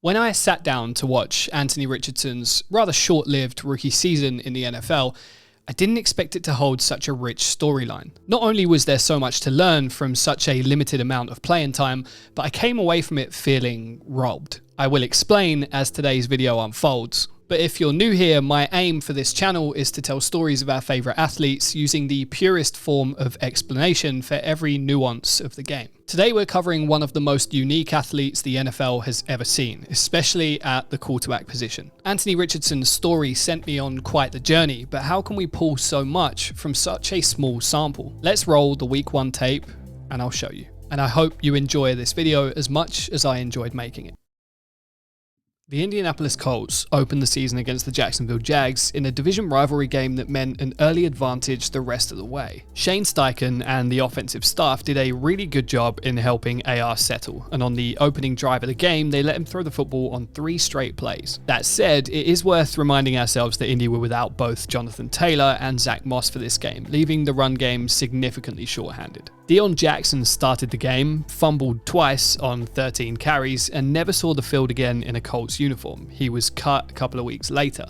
When I sat down to watch Anthony Richardson's rather short-lived rookie season in the NFL, I didn't expect it to hold such a rich storyline. Not only was there so much to learn from such a limited amount of playing time, but I came away from it feeling robbed. I will explain as today's video unfolds. But if you're new here, my aim for this channel is to tell stories of our favourite athletes using the purest form of explanation for every nuance of the game. Today we're covering one of the most unique athletes the NFL has ever seen, especially at the quarterback position. Anthony Richardson's story sent me on quite the journey, but how can we pull so much from such a small sample? Let's roll the week 1 tape and I'll show you. And I hope you enjoy this video as much as I enjoyed making it. The Indianapolis Colts opened the season against the Jacksonville Jags in a division rivalry game that meant an early advantage the rest of the way. Shane Steichen and the offensive staff did a really good job in helping AR settle, and on the opening drive of the game, they let him throw the football on 3 straight plays. That said, it is worth reminding ourselves that Indy were without both Jonathan Taylor and Zach Moss for this game, leaving the run game significantly shorthanded. Deion Jackson started the game, fumbled twice on 13 carries, and never saw the field again in a Colts uniform. He was cut a couple of weeks later.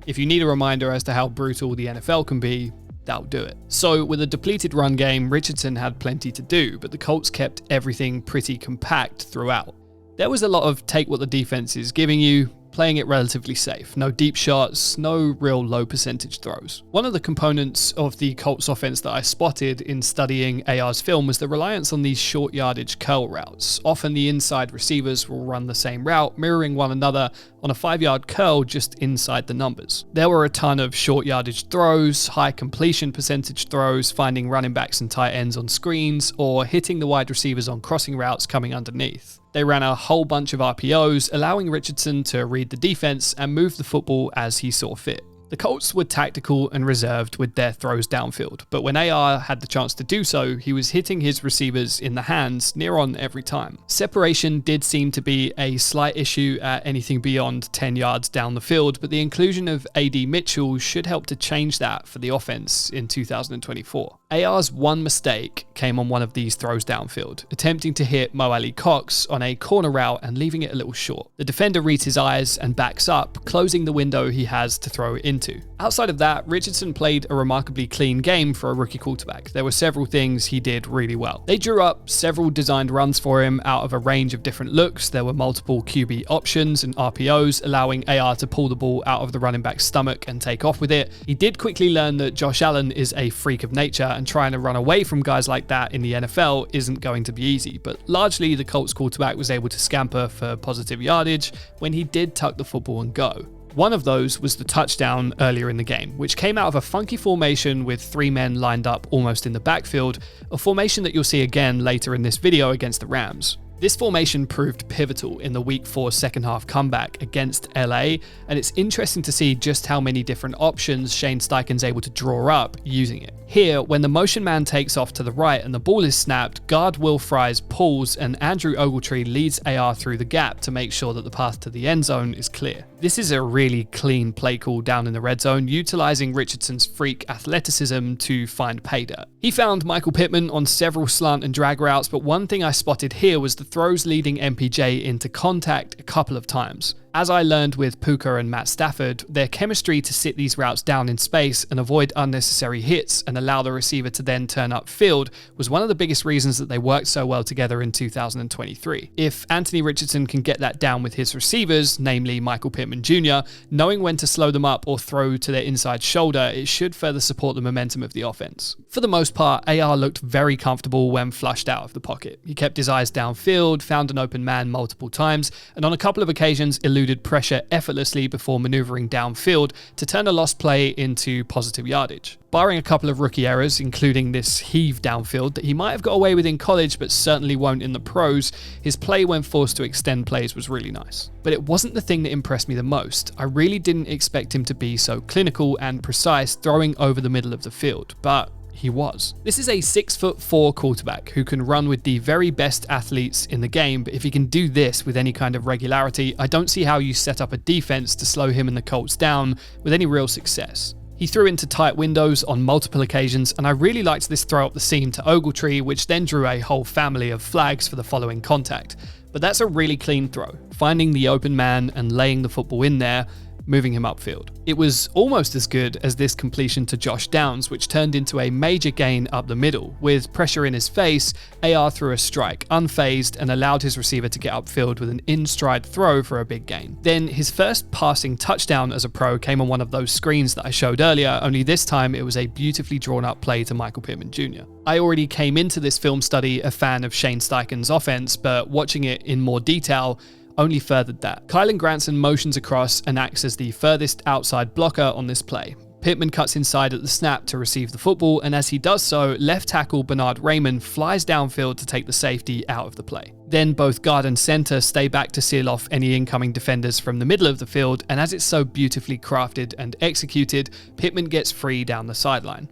If you need a reminder as to how brutal the NFL can be, that'll do it. So with a depleted run game, Richardson had plenty to do, but the Colts kept everything pretty compact throughout. There was a lot of take what the defense is giving you, playing it relatively safe. No deep shots, no real low percentage throws. One of the components of the Colts offense that I spotted in studying AR's film was the reliance on these short yardage curl routes. Often the inside receivers will run the same route, mirroring one another on a 5-yard curl just inside the numbers. There were a ton of short yardage throws, high completion percentage throws, finding running backs and tight ends on screens, or hitting the wide receivers on crossing routes coming underneath. They ran a whole bunch of RPOs, allowing Richardson to read the defense and move the football as he saw fit. The Colts were tactical and reserved with their throws downfield, but when AR had the chance to do so, he was hitting his receivers in the hands near on every time. Separation did seem to be a slight issue at anything beyond 10 yards down the field, but the inclusion of AD Mitchell should help to change that for the offense in 2024. AR's one mistake came on one of these throws downfield, attempting to hit Mo Ali Cox on a corner route and leaving it a little short. The defender reads his eyes and backs up, closing the window he has to throw it into. Outside of that, Richardson played a remarkably clean game for a rookie quarterback. There were several things he did really well. They drew up several designed runs for him out of a range of different looks. There were multiple QB options and RPOs, allowing AR to pull the ball out of the running back's stomach and take off with it. He did quickly learn that Josh Allen is a freak of nature, and trying to run away from guys like that in the NFL isn't going to be easy, but largely the Colts quarterback was able to scamper for positive yardage when he did tuck the football and go. One of those was the touchdown earlier in the game, which came out of a funky formation with 3 men lined up almost in the backfield, a formation that you'll see again later in this video against the Rams. This formation proved pivotal in the Week 4 second half comeback against LA, and it's interesting to see just how many different options Shane Steichen's able to draw up using it. Here, when the motion man takes off to the right and the ball is snapped, guard Will Fries pulls and Andrew Ogletree leads AR through the gap to make sure that the path to the end zone is clear. This is a really clean play call down in the red zone, utilizing Richardson's freak athleticism to find pay dirt. He found Michael Pittman on several slant and drag routes, but one thing I spotted here was the throws leading MPJ into contact a couple of times. As I learned with Puka and Matt Stafford, their chemistry to sit these routes down in space and avoid unnecessary hits and allow the receiver to then turn upfield was one of the biggest reasons that they worked so well together in 2023. If Anthony Richardson can get that down with his receivers, namely Michael Pittman Jr., knowing when to slow them up or throw to their inside shoulder, it should further support the momentum of the offense. For the most part, AR looked very comfortable when flushed out of the pocket. He kept his eyes downfield, found an open man multiple times, and on a couple of occasions eluded pressure effortlessly before maneuvering downfield to turn a lost play into positive yardage. Barring a couple of rookie errors, including this heave downfield that he might have got away with in college but certainly won't in the pros, his play when forced to extend plays was really nice. But it wasn't the thing that impressed me the most. I really didn't expect him to be so clinical and precise throwing over the middle of the field, but he was. This is a 6'4" quarterback who can run with the very best athletes in the game, but if he can do this with any kind of regularity, I don't see how you set up a defense to slow him and the Colts down with any real success. He threw into tight windows on multiple occasions, and I really liked this throw up the seam to Ogletree, which then drew a whole family of flags for the following contact. But that's a really clean throw, finding the open man and laying the football in there, moving him upfield. It was almost as good as this completion to Josh Downs, which turned into a major gain up the middle. With pressure in his face, AR threw a strike, unfazed, and allowed his receiver to get upfield with an in-stride throw for a big gain. Then his first passing touchdown as a pro came on one of those screens that I showed earlier, only this time it was a beautifully drawn up play to Michael Pittman Jr. I already came into this film study a fan of Shane Steichen's offense, but watching it in more detail only furthered that. Kylen Granson motions across and acts as the furthest outside blocker on this play. Pittman cuts inside at the snap to receive the football, and as he does so, left tackle Bernard Raymond flies downfield to take the safety out of the play. Then both guard and center stay back to seal off any incoming defenders from the middle of the field, and as it's so beautifully crafted and executed, Pittman gets free down the sideline.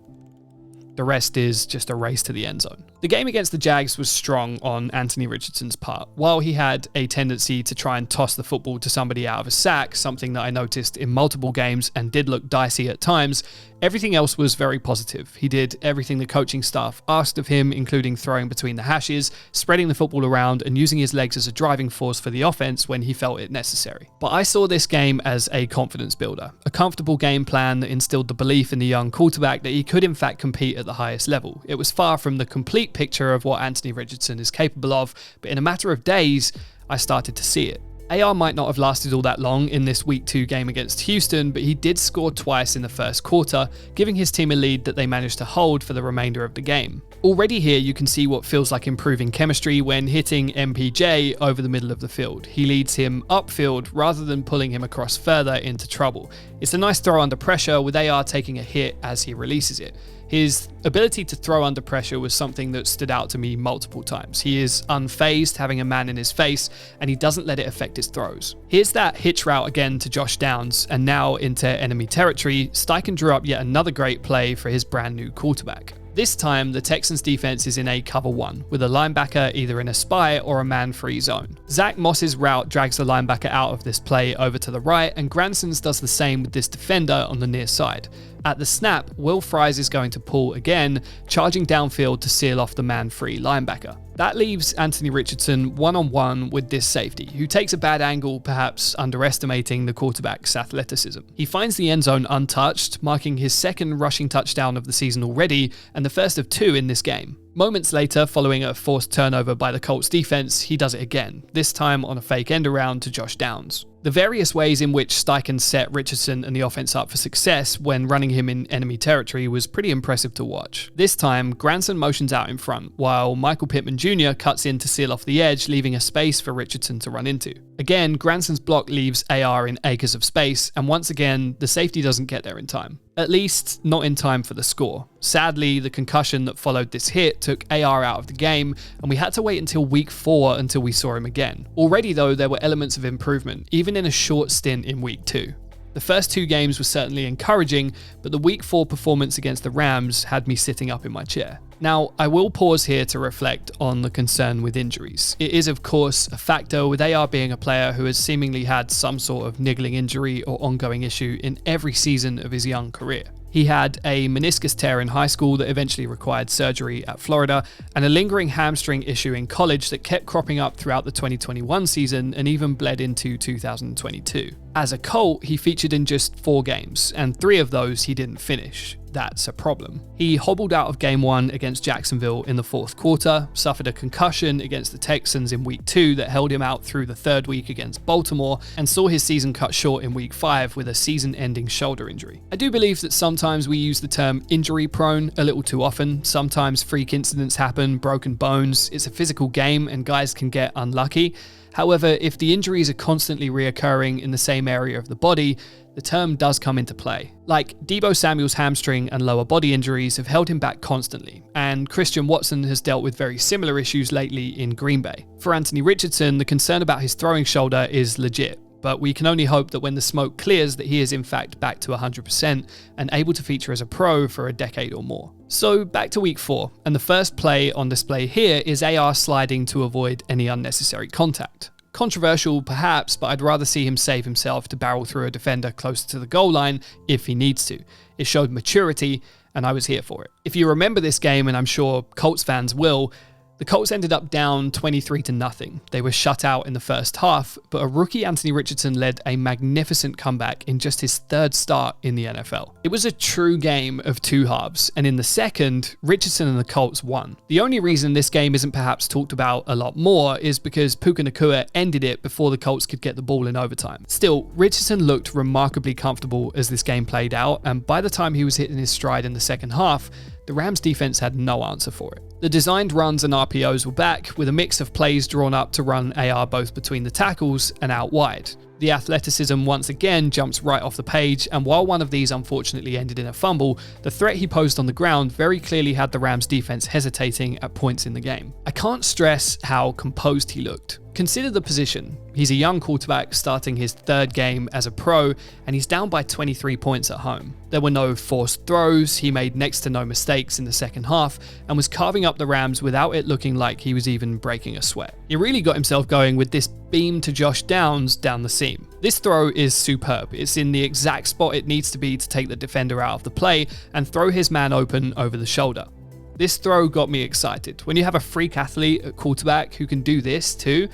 The rest is just a race to the end zone. The game against the Jags was strong on Anthony Richardson's part. While he had a tendency to try and toss the football to somebody out of a sack, something that I noticed in multiple games and did look dicey at times, everything else was very positive. He did everything the coaching staff asked of him, including throwing between the hashes, spreading the football around, and using his legs as a driving force for the offense when he felt it necessary. But I saw this game as a confidence builder, a comfortable game plan that instilled the belief in the young quarterback that he could in fact compete at the highest level. It was far from the complete picture of what Anthony Richardson is capable of, but in a matter of days, I started to see it. AR might not have lasted all that long in this Week 2 game against Houston, but he did score twice in the first quarter, giving his team a lead that they managed to hold for the remainder of the game. Already here you can see what feels like improving chemistry when hitting MPJ over the middle of the field. He leads him upfield rather than pulling him across further into trouble. It's a nice throw under pressure, with AR taking a hit as he releases it. His ability to throw under pressure was something that stood out to me multiple times. He is unfazed, having a man in his face, and he doesn't let it affect his throws. Here's that hitch route again to Josh Downs, and now into enemy territory, Steichen drew up yet another great play for his brand new quarterback. This time, the Texans defense is in a cover one, with a linebacker either in a spy or a man-free zone. Zach Moss's route drags the linebacker out of this play over to the right, and Granson's does the same with this defender on the near side. At the snap, Will Fries is going to pull again, charging downfield to seal off the man-free linebacker. That leaves Anthony Richardson one-on-one with this safety, who takes a bad angle, perhaps underestimating the quarterback's athleticism. He finds the end zone untouched, marking his second rushing touchdown of the season already, and the first of 2 in this game. Moments later, following a forced turnover by the Colts defense, he does it again, this time on a fake end around to Josh Downs. The various ways in which Steichen set Richardson and the offense up for success when running him in enemy territory was pretty impressive to watch. This time, Granson motions out in front, while Michael Pittman Jr. cuts in to seal off the edge, leaving a space for Richardson to run into. Again, Granson's block leaves AR in acres of space, and once again, the safety doesn't get there in time. At least, not in time for the score. Sadly, the concussion that followed this hit took AR out of the game, and we had to wait until Week 4 until we saw him again. Already though, there were elements of improvement, even in a short stint in Week 2. The first 2 games were certainly encouraging, but the Week 4 performance against the Rams had me sitting up in my chair. Now, I will pause here to reflect on the concern with injuries. It is, of course, a factor, with AR being a player who has seemingly had some sort of niggling injury or ongoing issue in every season of his young career. He had a meniscus tear in high school that eventually required surgery at Florida, and a lingering hamstring issue in college that kept cropping up throughout the 2021 season and even bled into 2022. As a Colt, he featured in just 4 games, and 3 of those he didn't finish. That's a problem. He hobbled out of game 1 against Jacksonville in the 4th quarter, suffered a concussion against the Texans in week 2 that held him out through the 3rd week against Baltimore, and saw his season cut short in week 5 with a season-ending shoulder injury. I do believe that sometimes we use the term injury prone a little too often. Sometimes freak incidents happen, broken bones. It's a physical game and guys can get unlucky. However, if the injuries are constantly reoccurring in the same area of the body, the term does come into play. Like, Deebo Samuel's hamstring and lower body injuries have held him back constantly, and Christian Watson has dealt with very similar issues lately in Green Bay. For Anthony Richardson, the concern about his throwing shoulder is legit, but we can only hope that when the smoke clears that he is in fact back to 100% and able to feature as a pro for a decade or more. So back to week 4, and the first play on display here is AR sliding to avoid any unnecessary contact. Controversial perhaps, but I'd rather see him save himself to barrel through a defender closer to the goal line if he needs to. It showed maturity, and I was here for it. If you remember this game, and I'm sure Colts fans will, The Colts ended up down 23-0. They were shut out in the first half, but a rookie Anthony Richardson led a magnificent comeback in just his third start in the NFL. It was a true game of two halves, and in the second, Richardson and the Colts won. The only reason this game isn't perhaps talked about a lot more is because Puka Nacua ended it before the Colts could get the ball in overtime. Still, Richardson looked remarkably comfortable as this game played out, and by the time he was hitting his stride in the second half, the Rams defense had no answer for it. The designed runs and RPOs were back, with a mix of plays drawn up to run AR both between the tackles and out wide. The athleticism once again jumps right off the page, and while one of these unfortunately ended in a fumble, the threat he posed on the ground very clearly had the Rams defense hesitating at points in the game. I can't stress how composed he looked. Consider the position. He's a young quarterback starting his third game as a pro, and he's down by 23 points at home. There were no forced throws, he made next to no mistakes in the second half, and was carving up the Rams without it looking like he was even breaking a sweat. He really got himself going with this beam to Josh Downs down the seam. This throw is superb. It's in the exact spot it needs to be to take the defender out of the play and throw his man open over the shoulder. This throw got me excited. When you have a freak athlete at quarterback who can do this too,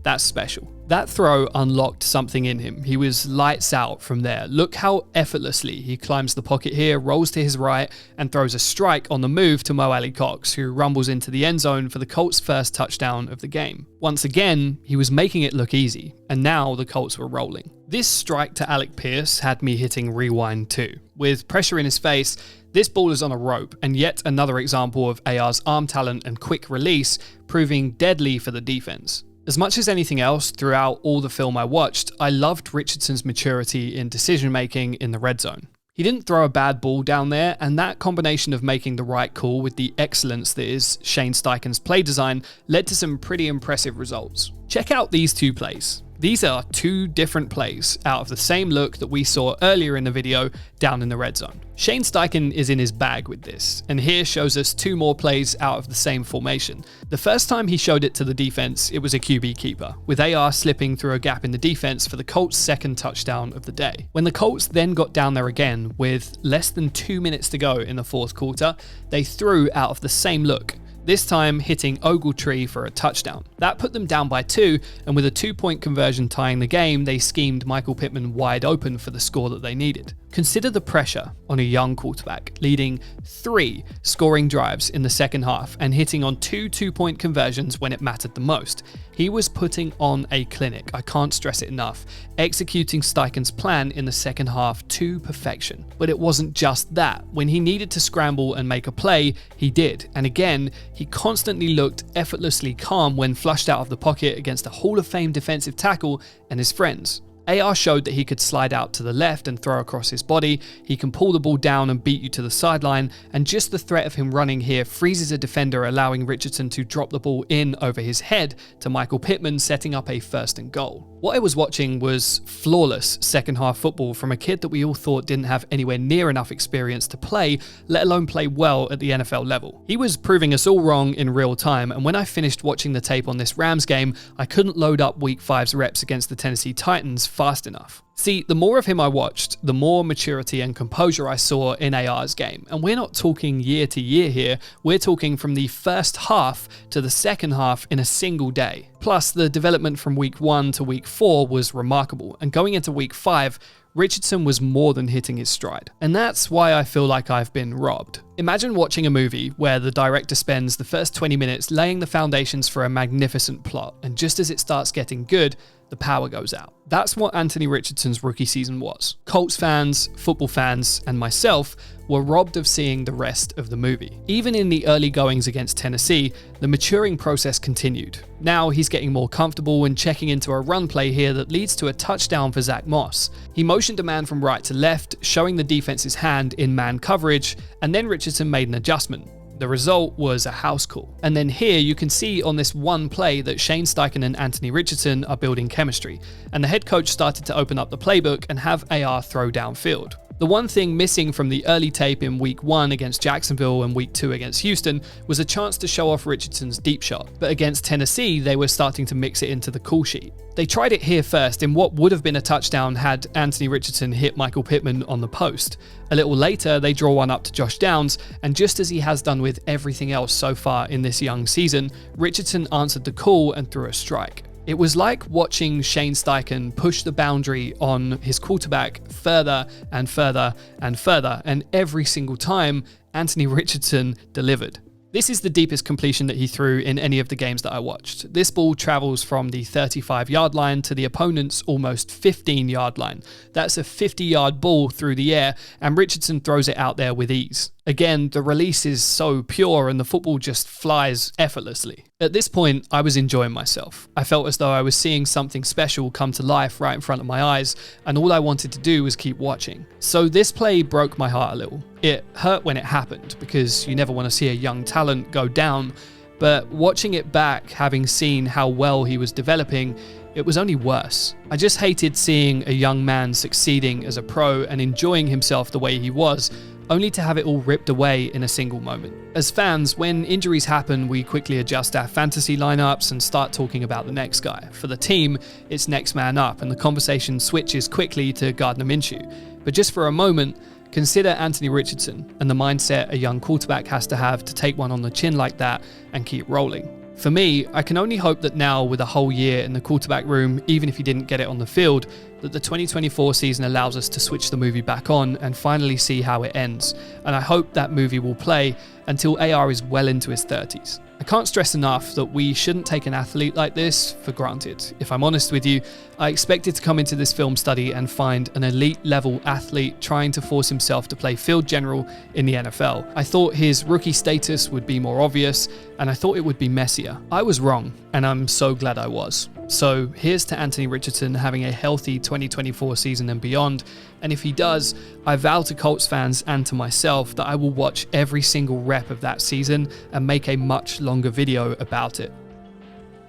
that's special. That throw unlocked something in him. He was lights out from there. Look how effortlessly he climbs the pocket here, rolls to his right, and throws a strike on the move to Mo Alley-Cox, who rumbles into the end zone for the Colts' first touchdown of the game. Once again, he was making it look easy, and now the Colts were rolling. This strike to Alec Pierce had me hitting rewind too. With pressure in his face, this ball is on a rope, and yet another example of AR's arm talent and quick release proving deadly for the defense. As much as anything else, throughout all the film I watched, I loved Richardson's maturity in decision-making in the red zone. He didn't throw a bad ball down there, and that combination of making the right call with the excellence that is Shane Steichen's play design led to some pretty impressive results. Check out these two plays. These are two different plays out of the same look that we saw earlier in the video down in the red zone. Shane Steichen is in his bag with this, and here shows us two more plays out of the same formation. The first time he showed it to the defense, it was a QB keeper, with AR slipping through a gap in the defense for the Colts' second touchdown of the day. When the Colts then got down there again, with less than 2 minutes to go in the fourth quarter, they threw out of the same look, this time hitting Ogletree for a touchdown. That put them down by 2, and with a 2-point conversion tying the game, they schemed Michael Pittman wide open for the score that they needed. Consider the pressure on a young quarterback, leading 3 scoring drives in the second half and hitting on 2 2-point conversions when it mattered the most. He was putting on a clinic, I can't stress it enough, executing Steichen's plan in the second half to perfection. But it wasn't just that. When he needed to scramble and make a play, he did. And again, he constantly looked effortlessly calm when flushed out of the pocket against a Hall of Fame defensive tackle and his friends. AR showed that he could slide out to the left and throw across his body, he can pull the ball down and beat you to the sideline, and just the threat of him running here freezes a defender, allowing Richardson to drop the ball in over his head to Michael Pittman, setting up a 1st and goal. What I was watching was flawless second half football from a kid that we all thought didn't have anywhere near enough experience to play, let alone play well at the NFL level. He was proving us all wrong in real time, and when I finished watching the tape on this Rams game, I couldn't load up Week 5's reps against the Tennessee Titans fast enough. See, the more of him I watched, the more maturity and composure I saw in AR's game. And we're not talking year to year here, we're talking from the first half to the second half in a single day. Plus, the development from week 1 to week 4 was remarkable, and going into week 5, Richardson was more than hitting his stride. And that's why I feel like I've been robbed. Imagine watching a movie where the director spends the first 20 minutes laying the foundations for a magnificent plot, and just as it starts getting good, the power goes out. That's what Anthony Richardson's rookie season was. Colts fans, football fans, and myself were robbed of seeing the rest of the movie. Even in the early goings against Tennessee, the maturing process continued. Now he's getting more comfortable and checking into a run play here that leads to a touchdown for Zach Moss. He motioned a man from right to left, showing the defense's hand in man coverage, and then Richardson made an adjustment. The result was a house call. And then here you can see on this one play that Shane Steichen and Anthony Richardson are building chemistry, and the head coach started to open up the playbook and have AR throw downfield. The one thing missing from the early tape in week 1 against Jacksonville and week 2 against Houston was a chance to show off Richardson's deep shot, but against Tennessee they were starting to mix it into the call sheet. They tried it here first in what would have been a touchdown had Anthony Richardson hit Michael Pittman on the post. A little later they draw one up to Josh Downs, and just as he has done with everything else so far in this young season, Richardson answered the call and threw a strike. It was like watching Shane Steichen push the boundary on his quarterback further and further and further, and every single time, Anthony Richardson delivered. This is the deepest completion that he threw in any of the games that I watched. This ball travels from the 35-yard line to the opponent's almost 15-yard line. That's a 50-yard ball through the air, and Richardson throws it out there with ease. Again, the release is so pure and the football just flies effortlessly. At this point, I was enjoying myself. I felt as though I was seeing something special come to life right in front of my eyes, and all I wanted to do was keep watching. So this play broke my heart a little. It hurt when it happened, because you never want to see a young talent go down, but watching it back, having seen how well he was developing, it was only worse. I just hated seeing a young man succeeding as a pro and enjoying himself the way he was, only to have it all ripped away in a single moment. As fans, when injuries happen, we quickly adjust our fantasy lineups and start talking about the next guy. For the team, it's next man up, and the conversation switches quickly to Gardner Minshew. But just for a moment, consider Anthony Richardson and the mindset a young quarterback has to have to take one on the chin like that and keep rolling. For me, I can only hope that now, with a whole year in the quarterback room, even if he didn't get it on the field, that the 2024 season allows us to switch the movie back on and finally see how it ends. And I hope that movie will play until AR is well into his 30s. I can't stress enough that we shouldn't take an athlete like this for granted. If I'm honest with you, I expected to come into this film study and find an elite level athlete trying to force himself to play field general in the NFL. I thought his rookie status would be more obvious, and I thought it would be messier. I was wrong, and I'm so glad I was. So here's to Anthony Richardson having a healthy 2024 season and beyond, and if he does, I vow to Colts fans and to myself that I will watch every single rep of that season and make a much longer video about it.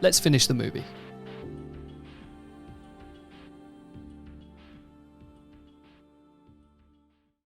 Let's finish the movie.